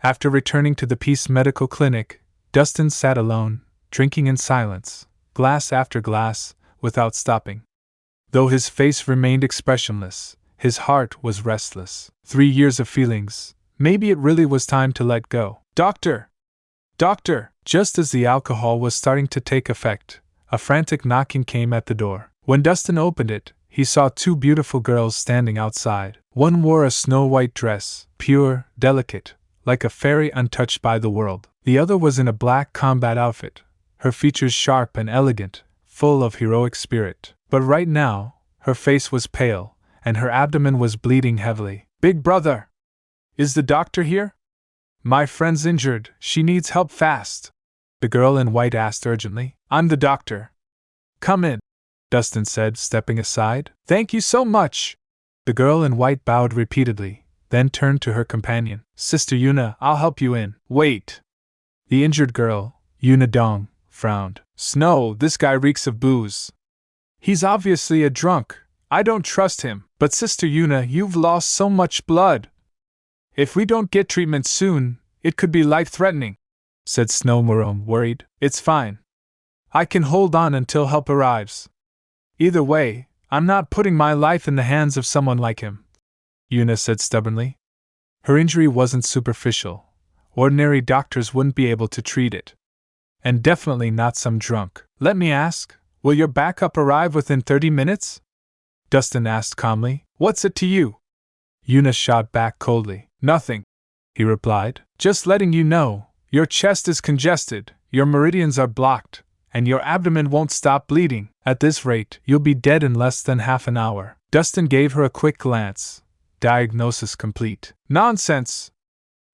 After returning to the Peace Medical Clinic, Dustin sat alone, drinking in silence, glass after glass, without stopping. Though his face remained expressionless, his heart was restless. 3 years of feelings. Maybe it really was time to let go. Doctor! Doctor! Just as the alcohol was starting to take effect, a frantic knocking came at the door. When Dustin opened it, he saw 2 beautiful girls standing outside. One wore a snow-white dress, pure, delicate, like a fairy untouched by the world. The other was in a black combat outfit, her features sharp and elegant, full of heroic spirit. But right now, her face was pale, and her abdomen was bleeding heavily. Big brother! Is the doctor here? My friend's injured, she needs help fast. The girl in white asked urgently. I'm the doctor. Come in, Dustin said, stepping aside. Thank you so much. The girl in white bowed repeatedly, then turned to her companion. Sister Yuna, I'll help you in. Wait. The injured girl, Yuna Dong, frowned. Snow, this guy reeks of booze. He's obviously a drunk. I don't trust him. But Sister Yuna, you've lost so much blood. If we don't get treatment soon, it could be life-threatening, said Snow Morone, worried. It's fine. I can hold on until help arrives. Either way, I'm not putting my life in the hands of someone like him, Yuna said stubbornly. Her injury wasn't superficial. Ordinary doctors wouldn't be able to treat it. And definitely not some drunk. Let me ask, will your backup arrive within 30 minutes? Dustin asked calmly. What's it to you? Yuna shot back coldly. Nothing, he replied. Just letting you know, your chest is congested, your meridians are blocked, and your abdomen won't stop bleeding. At this rate, you'll be dead in less than half an hour. Dustin gave her a quick glance. Diagnosis complete. Nonsense!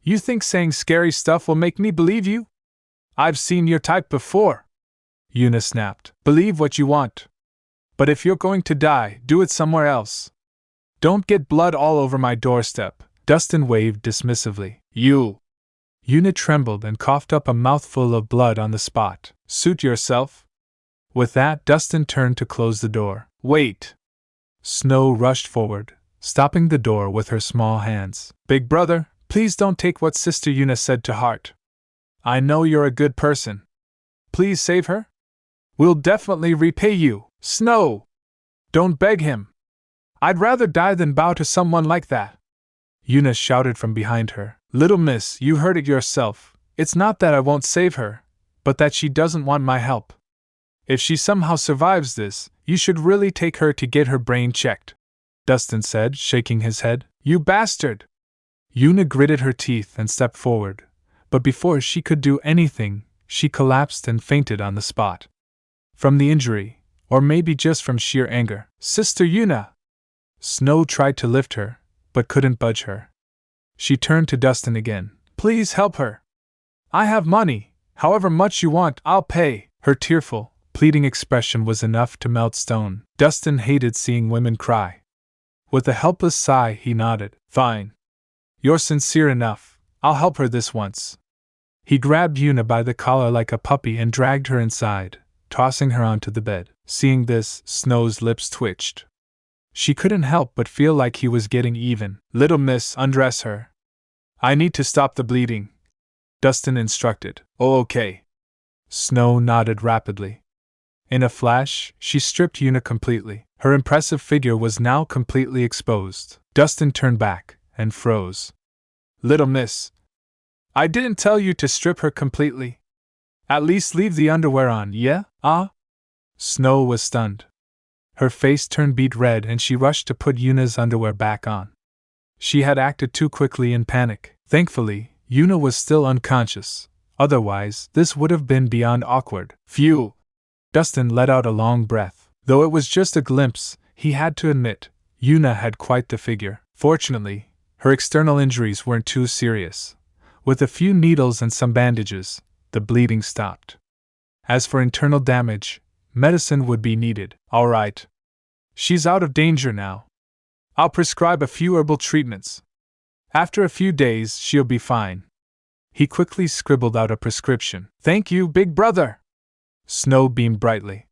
You think saying scary stuff will make me believe you? I've seen your type before. Yuna snapped. Believe what you want. But if you're going to die, do it somewhere else. Don't get blood all over my doorstep. Dustin waved dismissively. You! Yuna trembled and coughed up a mouthful of blood on the spot. Suit yourself. With that, Dustin turned to close the door. Wait! Snow rushed forward, stopping the door with her small hands. Big brother, please don't take what Sister Yuna said to heart. I know you're a good person. Please save her? We'll definitely repay you. Snow! Don't beg him. I'd rather die than bow to someone like that. Yuna shouted from behind her. Little miss, you heard it yourself. It's not that I won't save her, but that she doesn't want my help. If she somehow survives this, you should really take her to get her brain checked, Dustin said, shaking his head. You bastard! Yuna gritted her teeth and stepped forward, but before she could do anything, she collapsed and fainted on the spot. From the injury, or maybe just from sheer anger. Sister Yuna! Snow tried to lift her, but couldn't budge her. She turned to Dustin again. Please help her. I have money. However much you want, I'll pay. Her tearful, pleading expression was enough to melt stone. Dustin hated seeing women cry. With a helpless sigh, he nodded. Fine. You're sincere enough. I'll help her this once. He grabbed Yuna by the collar like a puppy and dragged her inside, tossing her onto the bed. Seeing this, Snow's lips twitched. She couldn't help but feel like he was getting even. Little miss, undress her. I need to stop the bleeding, Dustin instructed. Oh, okay. Snow nodded rapidly. In a flash, she stripped Yuna completely. Her impressive figure was now completely exposed. Dustin turned back and froze. Little miss, I didn't tell you to strip her completely. At least leave the underwear on, yeah? Snow was stunned. Her face turned beet red and she rushed to put Yuna's underwear back on. She had acted too quickly in panic. Thankfully, Yuna was still unconscious. Otherwise, this would have been beyond awkward. Phew! Dustin let out a long breath. Though it was just a glimpse, he had to admit, Yuna had quite the figure. Fortunately, her external injuries weren't too serious. With a few needles and some bandages, the bleeding stopped. As for internal damage, medicine would be needed. All right. She's out of danger now. I'll prescribe a few herbal treatments. After a few days, she'll be fine. He quickly scribbled out a prescription. Thank you, big brother! Snow beamed brightly.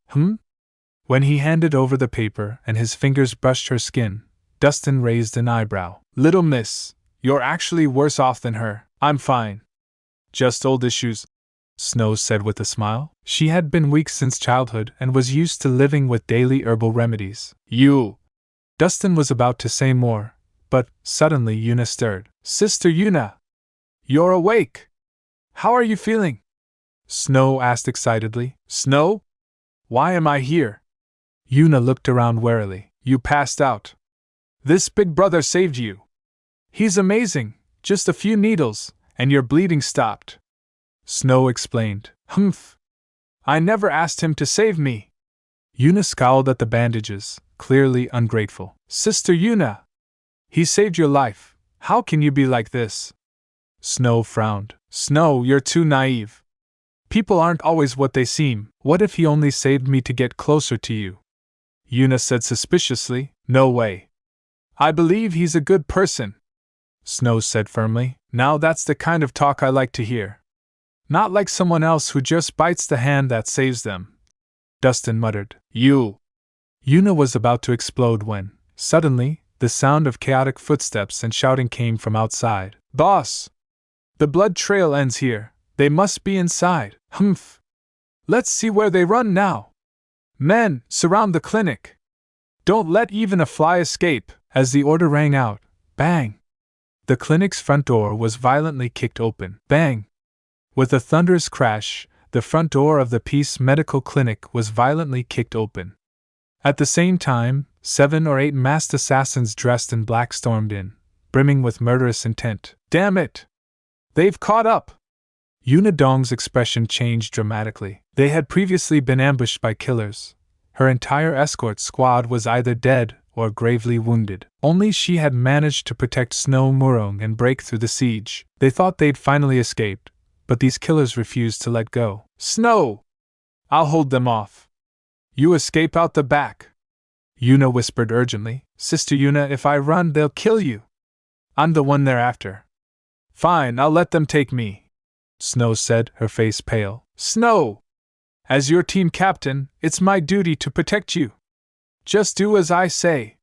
When he handed over the paper and his fingers brushed her skin, Dustin raised an eyebrow. Little miss, you're actually worse off than her. I'm fine. Just old issues, Snow said with a smile. She had been weak since childhood and was used to living with daily herbal remedies. You! Dustin was about to say more, but suddenly Yuna stirred. Sister Yuna! You're awake! How are you feeling? Snow asked excitedly. Snow? Why am I here? Yuna looked around warily. You passed out. This big brother saved you. He's amazing, just a few needles, and your bleeding stopped. Snow explained. Humph. I never asked him to save me. Yuna scowled at the bandages, clearly ungrateful. Sister Yuna! He saved your life. How can you be like this? Snow frowned. Snow, you're too naive. People aren't always what they seem. What if he only saved me to get closer to you? Yuna said suspiciously. No way. I believe he's a good person. Snow said firmly. Now that's the kind of talk I like to hear. Not like someone else who just bites the hand that saves them. Dustin muttered. You! Yuna was about to explode when, suddenly, the sound of chaotic footsteps and shouting came from outside. Boss! The blood trail ends here. They must be inside. Humph! Let's see where they run now. Men, surround the clinic. Don't let even a fly escape. As the order rang out, bang! The clinic's front door was violently kicked open. Bang! With a thunderous crash, the front door of the Pleas medical clinic was violently kicked open. At the same time, 7 or 8 masked assassins dressed in black stormed in, brimming with murderous intent. Damn it! They've caught up! Yuna Dong's expression changed dramatically. They had previously been ambushed by killers. Her entire escort squad was either dead or gravely wounded. Only she had managed to protect Snow Murong and break through the siege. They thought they'd finally escaped, but these killers refused to let go. Snow! I'll hold them off. You escape out the back. Yuna whispered urgently. Sister Yuna, if I run, they'll kill you. I'm the one they're after. Fine, I'll let them take me. Snow said, her face pale. Snow! As your team captain, it's my duty to protect you. Just do as I say.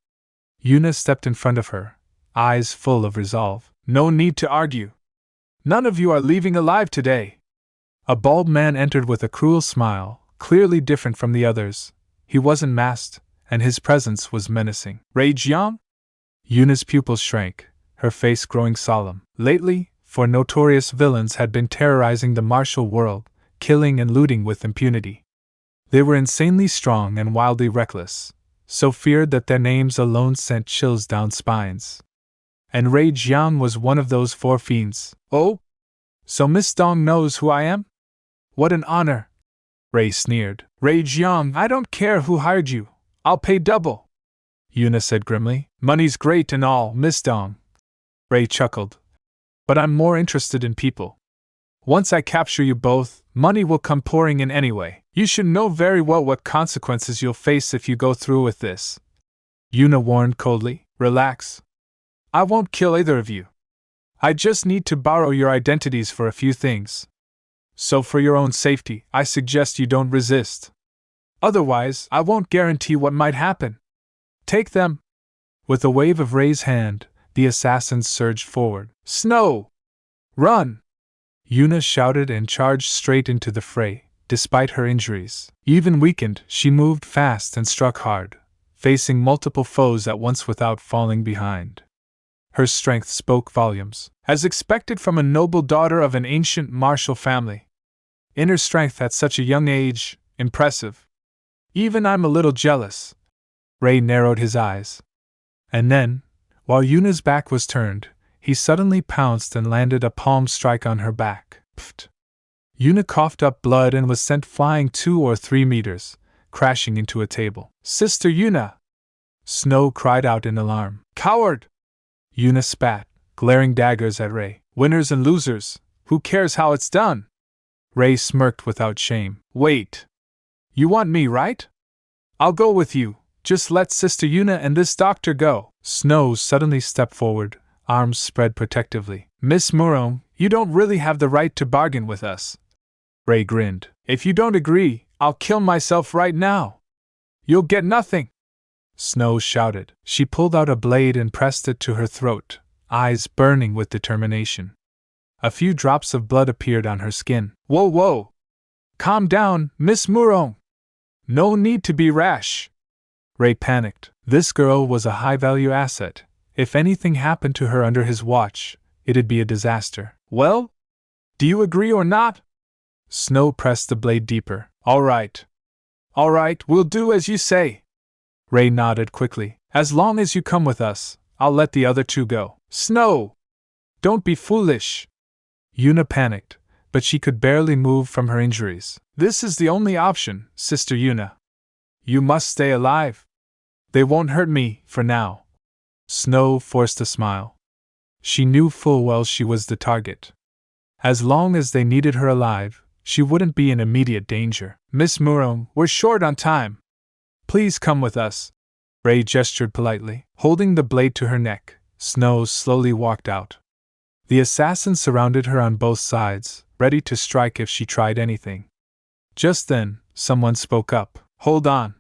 Yuna stepped in front of her, eyes full of resolve. No need to argue. None of you are leaving alive today. A bald man entered with a cruel smile, clearly different from the others. He wasn't masked, and his presence was menacing. Ray Jiang? Yuna's pupils shrank, her face growing solemn. Lately, 4 notorious villains had been terrorizing the martial world, killing and looting with impunity. They were insanely strong and wildly reckless, so feared that their names alone sent chills down spines. And Ray Jiang was one of those 4 fiends. Oh? So Miss Dong knows who I am? What an honor! Ray sneered. Ray Jiang, I don't care who hired you. I'll pay double. Yuna said grimly. Money's great and all, Miss Dong. Ray chuckled. But I'm more interested in people. Once I capture you both, money will come pouring in anyway. You should know very well what consequences you'll face if you go through with this. Yuna warned coldly. Relax. I won't kill either of you. I just need to borrow your identities for a few things. So for your own safety, I suggest you don't resist. Otherwise, I won't guarantee what might happen. Take them. With a wave of Ray's hand, the assassins surged forward. Snow! Run! Yuna shouted and charged straight into the fray. Despite her injuries, even weakened, she moved fast and struck hard, facing multiple foes at once without falling behind. Her strength spoke volumes, as expected from a noble daughter of an ancient martial family. Inner strength at such a young age, impressive. Even I'm a little jealous. Ray narrowed his eyes. And then, while Yuna's back was turned, he suddenly pounced and landed a palm strike on her back. Pfft. Yuna coughed up blood and was sent flying 2 or 3 meters, crashing into a table. Sister Yuna! Snow cried out in alarm. Coward! Yuna spat, glaring daggers at Ray. Winners and losers, who cares how it's done? Ray smirked without shame. Wait. You want me, right? I'll go with you. Just let Sister Yuna and this doctor go. Snow suddenly stepped forward, arms spread protectively. Miss Murong, you don't really have the right to bargain with us. Ray grinned. If you don't agree, I'll kill myself right now. You'll get nothing. Snow shouted. She pulled out a blade and pressed it to her throat, eyes burning with determination. A few drops of blood appeared on her skin. Whoa, whoa! Calm down, Miss Murong! No need to be rash! Ray panicked. This girl was a high-value asset. If anything happened to her under his watch, it'd be a disaster. Well? Do you agree or not? Snow pressed the blade deeper. All right, we'll do as you say. Ray nodded quickly. As long as you come with us, I'll let the other two go. Snow! Don't be foolish! Yuna panicked, but she could barely move from her injuries. This is the only option, Sister Yuna. You must stay alive. They won't hurt me, for now. Snow forced a smile. She knew full well she was the target. As long as they needed her alive, she wouldn't be in immediate danger. Miss Murong, we're short on time. Please come with us. Ray gestured politely. Holding the blade to her neck, Snow slowly walked out. The assassins surrounded her on both sides, ready to strike if she tried anything. Just then, someone spoke up. Hold on.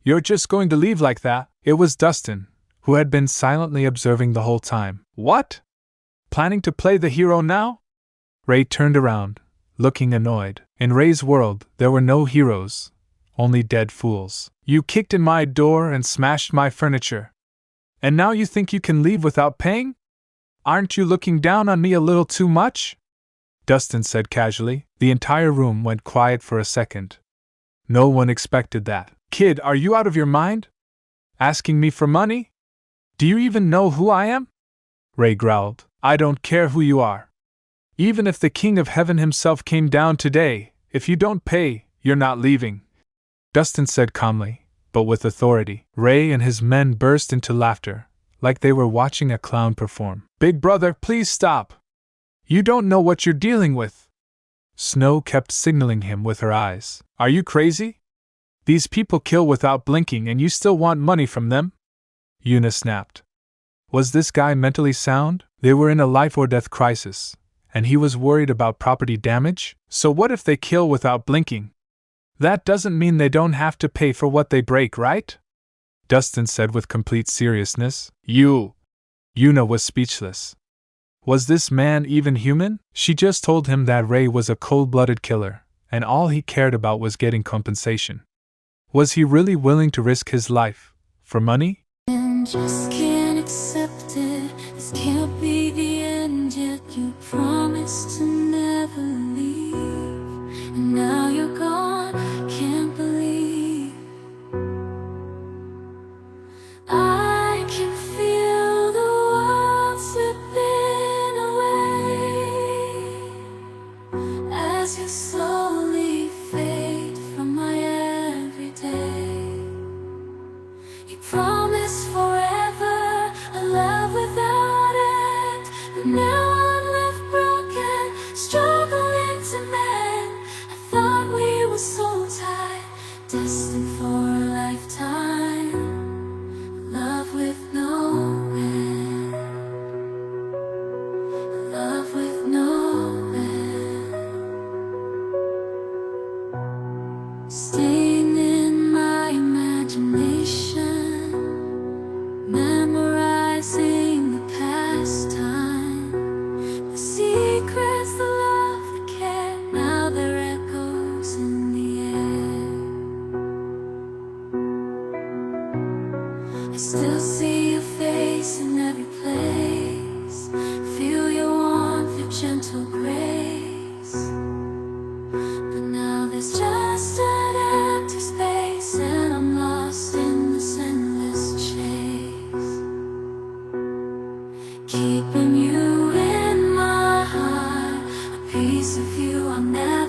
You're just going to leave like that? It was Dustin, who had been silently observing the whole time. What? Planning to play the hero now? Ray turned around, looking annoyed. In Ray's world, there were no heroes, only dead fools. You kicked in my door and smashed my furniture. And now you think you can leave without paying? Aren't you looking down on me a little too much? Dustin said casually. The entire room went quiet for a second. No one expected that. Kid, are you out of your mind? Asking me for money? Do you even know who I am? Ray growled. I don't care who you are. Even if the King of Heaven himself came down today, if you don't pay, you're not leaving. Dustin said calmly, but with authority. Ray and his men burst into laughter, like they were watching a clown perform. Big brother, please stop. You don't know what you're dealing with. Snow kept signaling him with her eyes. Are you crazy? These people kill without blinking and you still want money from them? Yuna snapped. Was this guy mentally sound? They were in a life-or-death crisis, and he was worried about property damage? So what if they kill without blinking? That doesn't mean they don't have to pay for what they break, right? Dustin said with complete seriousness. Yuna was speechless. Was this man even human? She just told him that Ray was a cold-blooded killer, and all he cared about was getting compensation. Was he really willing to risk his life for money? And just can't accept it. This can't be the end yet. You promised to never leave, and now you're gone. Can't believe I can feel the world slipping away as you slowly fade from my everyday. You promised forever a love without end, but now I'm left broken, struggling to mend. I thought we were so tied, destined for a lifetime, love with no end, love with no end. Staying in my imagination, memorizing the past time, the secrets, the love, the care, now they're echoes in the air. I still see your face in every place, feel your warmth, your gentle grace, but now there's just an empty space, and I'm lost in this endless chase. Keeping you in my heart, a piece of you I'll never